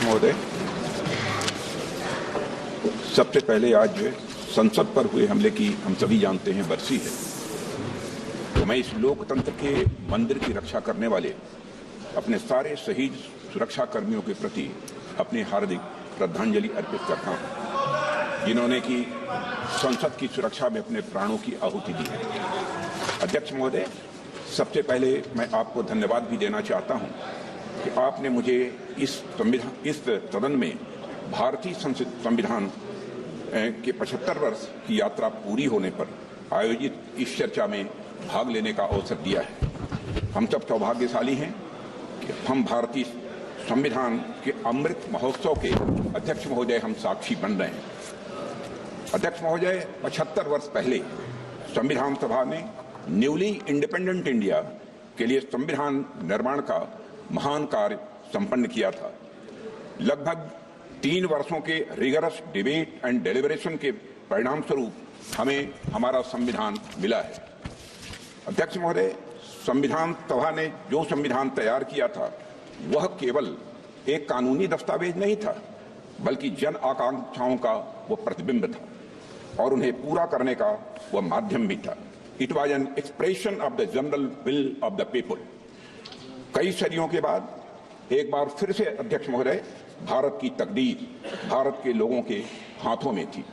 महोदय, सबसे पहले आज जो है संसद पर हुए हमले की हम सभी जानते हैं बरसी है, तो मैं इस लोकतंत्र के मंदिर की रक्षा करने वाले अपने सारे शहीद सुरक्षा कर्मियों के प्रति अपनी हार्दिक श्रद्धांजलि अर्पित करता हूं, जिन्होंने की संसद की सुरक्षा में अपने प्राणों की आहुति दी है। अध्यक्ष महोदय, सबसे पहले मैं आपको धन्यवाद भी देना चाहता हूं कि आपने मुझे इस सदन में भारतीय संविधान के 75 वर्ष की यात्रा पूरी होने पर आयोजित इस चर्चा में भाग लेने का अवसर दिया है। हम सब सौभाग्यशाली हैं कि हम भारतीय संविधान के अमृत महोत्सव के अध्यक्ष महोदय हम साक्षी बन रहे हैं। अध्यक्ष महोदय, 75 वर्ष पहले संविधान सभा ने न्यूली इंडिपेंडेंट इंडिया के लिए संविधान निर्माण का महान कार्य संपन्न किया था। लगभग 3 वर्षों के रिगरस डिबेट एंड डेलिब्रेशन के परिणाम स्वरूप हमें हमारा संविधान मिला है। अध्यक्ष महोदय, संविधान सभा ने जो संविधान तैयार किया था वह केवल एक कानूनी दस्तावेज नहीं था, बल्कि जन आकांक्षाओं का वह प्रतिबिंब था और उन्हें पूरा करने का वह माध्यम भी था। It was an expression of the general will of the people. कई सदियों के बाद एक बार फिर से अध्यक्ष महोदय, भारत की तकदीर भारत के लोगों के हाथों में थी।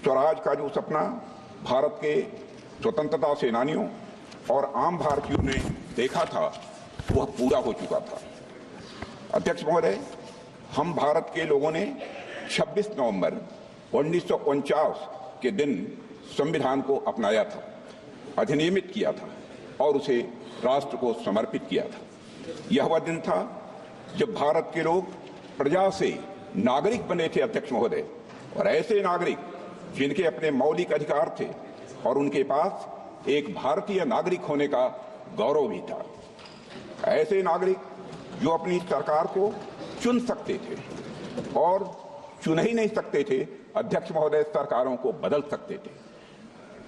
स्वराज का जो सपना भारत के स्वतंत्रता सेनानियों और आम भारतीयों ने देखा था वह पूरा हो चुका था। अध्यक्ष महोदय, हम भारत के लोगों ने 26 नवंबर 1949 के दिन संविधान को अपनाया था, अधिनियमित किया था और उसे राष्ट्र को समर्पित किया था। यह वह दिन था जब भारत के लोग प्रजा से नागरिक बने थे अध्यक्ष महोदय, और ऐसे नागरिक जिनके अपने मौलिक अधिकार थे और उनके पास एक भारतीय नागरिक होने का गौरव भी था। ऐसे नागरिक जो अपनी सरकार को चुन सकते थे और चुन ही नहीं सकते थे अध्यक्ष महोदय, सरकारों को बदल सकते थे।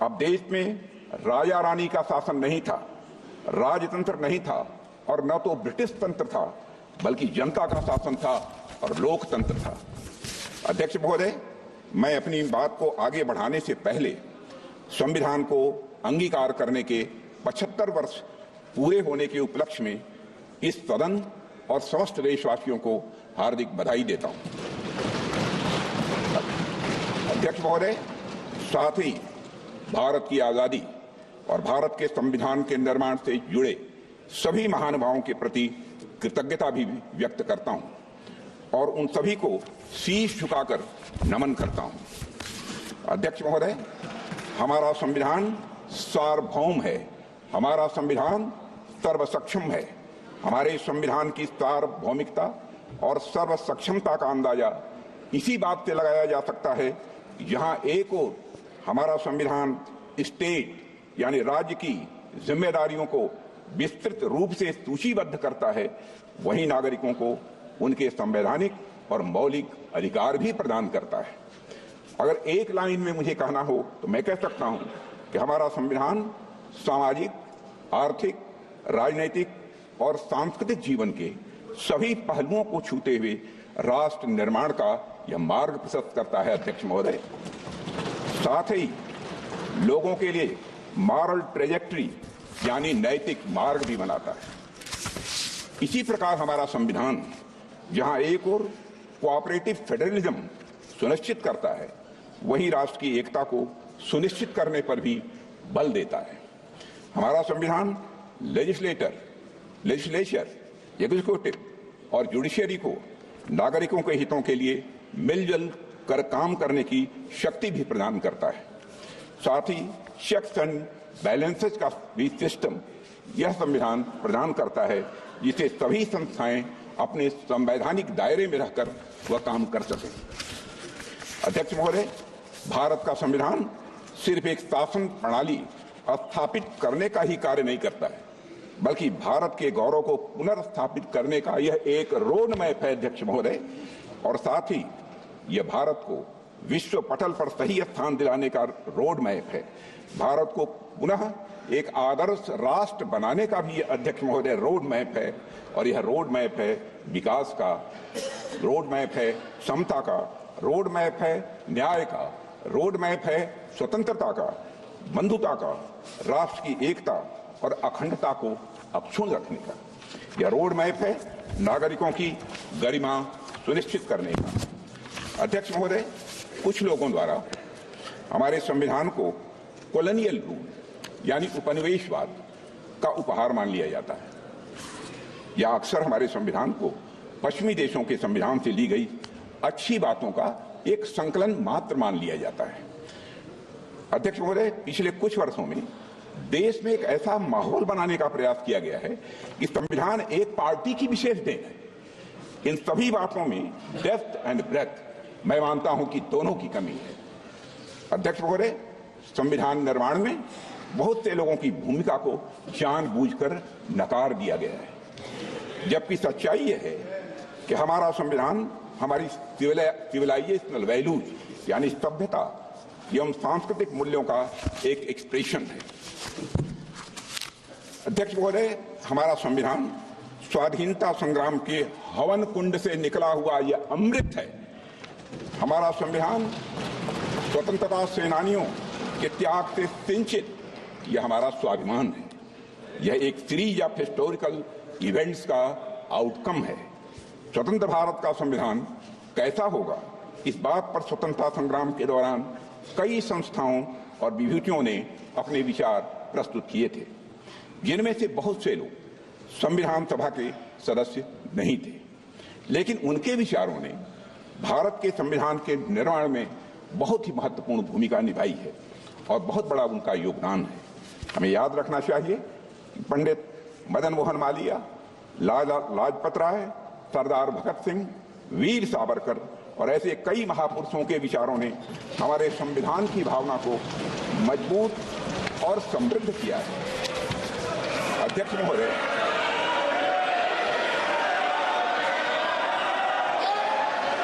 अब देश में राजा रानी का शासन नहीं था, राजतंत्र नहीं था और न तो ब्रिटिश तंत्र था, बल्कि जनता का शासन था और लोकतंत्र था। अध्यक्ष महोदय, मैं अपनी बात को आगे बढ़ाने से पहले संविधान को अंगीकार करने के 75 वर्ष पूरे होने के उपलक्ष्य में इस सदन और समस्त देशवासियों को हार्दिक बधाई देता हूं। अध्यक्ष महोदय, साथ ही भारत की आजादी और भारत के संविधान के निर्माण से जुड़े सभी महानुभावों के प्रति कृतज्ञता भी व्यक्त करता हूं और उन सभी को शीश झुकाकर नमन करता हूं। अध्यक्ष महोदय, हमारा संविधान सार्वभौम है, हमारा संविधान सर्वसक्षम है। हमारे संविधान की सार्वभौमिकता और सर्वसक्षमता का अंदाजा इसी बात से लगाया जा सकता है, जहां एक ओर हमारा संविधान स्टेट यानी राज्य की जिम्मेदारियों को विस्तृत रूप से सूचीबद्ध करता है, वहीं नागरिकों को उनके संवैधानिक और मौलिक अधिकार भी प्रदान करता है। अगर एक लाइन में मुझे कहना हो तो मैं कह सकता हूं कि हमारा संविधान सामाजिक, आर्थिक, राजनैतिक और सांस्कृतिक जीवन के सभी पहलुओं को छूते हुए राष्ट्र निर्माण का यह मार्ग प्रशस्त करता है। अध्यक्ष महोदय, साथ ही लोगों के लिए मॉरल ट्रेजेक्ट्री यानी नैतिक मार्ग भी बनाता है। इसी प्रकार हमारा संविधान जहां एक ओर कोऑपरेटिव फेडरलिज्म सुनिश्चित करता है, वहीं राष्ट्र की एकता को सुनिश्चित करने पर भी बल देता है। हमारा संविधान लेजिस्लेचर, एग्जीक्यूटिव और जुडिशियरी को नागरिकों के हितों के लिए मिलजुल कर काम करने की शक्ति भी प्रदान करता है। साथ ही चेक्स एंड बैलेंसेस का भी सिस्टम यह संविधान प्रदान करता है, जिसे सभी संस्थाएं अपने संवैधानिक दायरे में रहकर वह काम कर सकें। अध्यक्ष महोदय, भारत का संविधान सिर्फ एक शासन प्रणाली स्थापित करने का ही कार्य नहीं करता है, बल्कि भारत के गौरव को पुनर्स्थापित करने का यह एक रोड मैप है अध्यक्ष महोदय, और साथ ही यह भारत को विश्व पटल पर सही स्थान दिलाने का रोड मैप है। भारत को पुनः एक आदर्श राष्ट्र बनाने का भी अध्यक्ष महोदय रोड मैप है, और यह रोड मैप है विकास का, रोड मैप है समता का, रोड मैप है न्याय का, रोड मैप है स्वतंत्रता का, बंधुता का, राष्ट्र की एकता और अखंडता को अक्षुण्ण रखने का। यह रोड मैप है नागरिकों की गरिमा सुनिश्चित करने का। अध्यक्ष महोदय, कुछ लोगों द्वारा हमारे संविधान को कॉलोनियल रूल यानी उपनिवेशवाद का उपहार मान लिया जाता है, या अक्सर हमारे संविधान को पश्चिमी देशों के संविधान से ली गई अच्छी बातों का एक संकलन मात्र मान लिया जाता है। अध्यक्ष महोदय, पिछले कुछ वर्षों में देश में एक ऐसा माहौल बनाने का प्रयास किया गया है कि संविधान एक पार्टी की विशेष देन है। इन सभी बातों में डेप्थ एंड ब्रेथ मैं मानता हूं कि दोनों की कमी है। अध्यक्ष महोदय, संविधान निर्माण में बहुत से लोगों की भूमिका को जानबूझकर नकार दिया गया है, जबकि सच्चाई यह है कि हमारा संविधान हमारी सिविलाइजेशनल वैल्यूज यानी सभ्यता एवं सांस्कृतिक मूल्यों का एक एक्सप्रेशन है। अध्यक्ष महोदय, हमारा संविधान स्वाधीनता संग्राम के हवन कुंड से निकला हुआ यह अमृत है। हमारा संविधान स्वतंत्रता सेनानियों के त्याग से सिंचित यह हमारा स्वाभिमान है। यह एक सीरीज ऑफ हिस्टोरिकल इवेंट्स का आउटकम है। स्वतंत्र भारत का संविधान कैसा होगा, इस बात पर स्वतंत्रता संग्राम के दौरान कई संस्थाओं और विभूतियों ने अपने विचार प्रस्तुत किए थे, जिनमें से बहुत से लोग संविधान सभा के सदस्य नहीं थे, लेकिन उनके विचारों ने भारत के संविधान के निर्माण में बहुत ही महत्वपूर्ण भूमिका निभाई है और बहुत बड़ा उनका योगदान है। हमें याद रखना चाहिए कि पंडित मदन मोहन मालवीय, लाला लाजपत राय, सरदार भगत सिंह, वीर सावरकर और ऐसे कई महापुरुषों के विचारों ने हमारे संविधान की भावना को मजबूत और समृद्ध किया है। अध्यक्ष महोदय,